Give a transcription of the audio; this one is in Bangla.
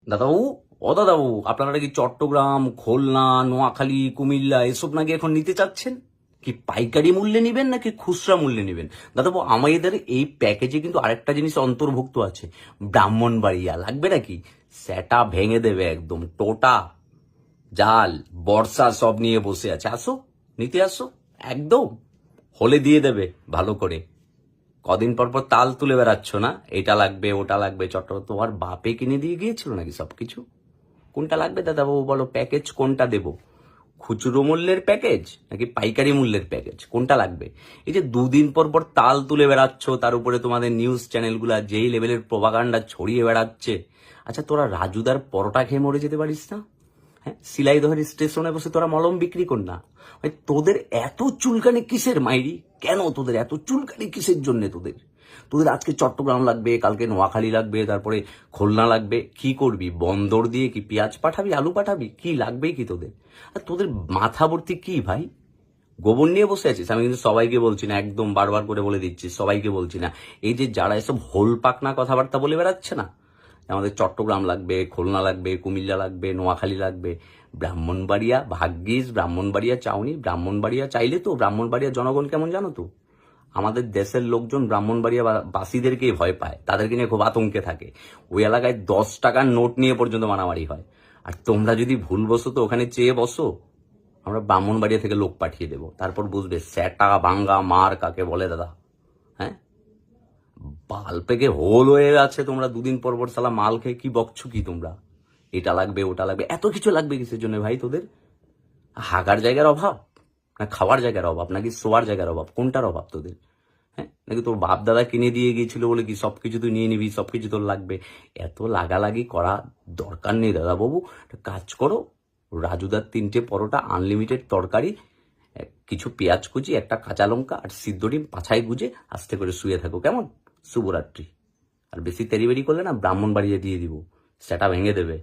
দাদাবাবু, ও দাদাবাবু, আপনারা কি চট্টগ্রাম, খুলনা, নোয়াখালী, কুমিল্লা এসব নাকি এখন নিতে চাচ্ছেন? কি পাইকারি মূল্যে নিবেন নাকি খুচরা মূল্যে নিবেন? দাদাবাবু, আমাদের এই প্যাকেজে কিন্তু আরেকটা জিনিস অন্তর্ভুক্ত আছে, ব্রাহ্মণবাড়িয়া। লাগবে নাকি? সেটা ভেঙে দেবে একদম, টোটা জাল বর্ষা সব নিয়ে বসে আছে। আসো, নিতে আসো, একদম হলে দিয়ে দেবে ভালো করে। কদিন পর পর তাল তুলে বেড়াচ্ছ না, এটা লাগবে ওটা লাগবে। চট্টগ্রাম তোমার বাপে কিনে দিয়ে গিয়েছিল নাকি সবকিছু? কোনটা লাগবে দাদাবাবু বলো, প্যাকেজ কোনটা দেবো? খুচরো মূল্যের প্যাকেজ নাকি পাইকারি মূল্যের প্যাকেজ, কোনটা লাগবে? এই যে দুদিন পর পর তাল তুলে বেড়াচ্ছ, তার উপরে তোমাদের নিউজ চ্যানেলগুলা যেই লেভেলের প্রোপাগান্ডা ছড়িয়ে বেড়াচ্ছে। আচ্ছা, তোরা রাজুদার পরোটা খেয়ে মরে যেতে পারিস না? হ্যাঁ, শিলাইদহের স্টেশনে বসে তোরা মলম বিক্রি কর না। তোদের এত চুলকানি কিসের মাইরি? কেন তোদের এত চুলকানি কিসের জন্য? তোদের তোদের আজকে চট্টগ্রাম লাগবে, কালকে নোয়াখালী লাগবে, তারপরে খুলনা লাগবে। কি করবি? বন্দর দিয়ে কি পেঁয়াজ পাঠাবি, আলু পাঠাবি? কি লাগবে কি তোদের? আর তোদের মাথা ভর্তি কি ভাই? গোবর নিয়ে বসে আছিস? আমি কিন্তু সবাইকে বলছি না, একদম বারবার করে বলে দিচ্ছি, সবাইকে বলছি না। এই যে যারা এসব হোল পাকনা কথাবার্তা বলে বেড়াচ্ছে না, আমাদের চট্টগ্রাম লাগবে, খুলনা লাগবে, কুমিল্লা লাগবে, নোয়াখালী লাগবে, ব্রাহ্মণবাড়িয়া ভাগ্যিস ব্রাহ্মণবাড়িয়া চাওনি। ব্রাহ্মণবাড়িয়া চাইলে তো ব্রাহ্মণবাড়িয়া জনগণ কেমন জানো তো? আমাদের দেশের লোকজন ব্রাহ্মণবাড়িয়া বাসীদেরকেই ভয় পায়, তাদেরকে নিয়ে খুব আতঙ্কে থাকে। ওই এলাকায় 10 টাকার নোট নিয়ে পর্যন্ত মারামারি হয়। আর তোমরা যদি ভুলবশত ওখানে চেয়ে বসো, আমরা ব্রাহ্মণবাড়িয়া থেকে লোক পাঠিয়ে দেবো, তারপর বুঝবে স্যাটা ভাঙ্গা মার কাকে বলে দাদা। হ্যাঁ, বাল পেকে হোল হয়ে আছে, তোমরা দুদিন পর পর সালা মাল খেয়ে কি বকছো কি তোমরা? এটা লাগবে ওটা লাগবে, এত কিছু লাগবে কিসের জন্য ভাই তোদের? হাগার জায়গার অভাব, না খাওয়ার জায়গার অভাব, নাকি শোয়ার জায়গার অভাব? কোনটার অভাব তোদের? হ্যাঁ, নাকি তোর বাপ দাদা কিনে দিয়ে গিয়েছিল বলে কি সবকিছু তুই নিয়ে নিবি, সবকিছু তোর লাগবে? এত লাগালাগি করা দরকার নেই দাদা বাবু। একটা কাজ করো, রাজুদার 3টে পরোটা, আনলিমিটেড তরকারি, কিছু পেঁয়াজ কুচি, একটা কাঁচা লঙ্কা আর সিদ্ধ ডিম পাছায় গুজে আস্তে করে শুয়ে থাকো, কেমন? শুভরাত্রি। আর বেশি তেরি বেরি করলে না ব্রাহ্মণবাড়িয়ে দিয়ে দিব, সেটা ভেঙে দেবে।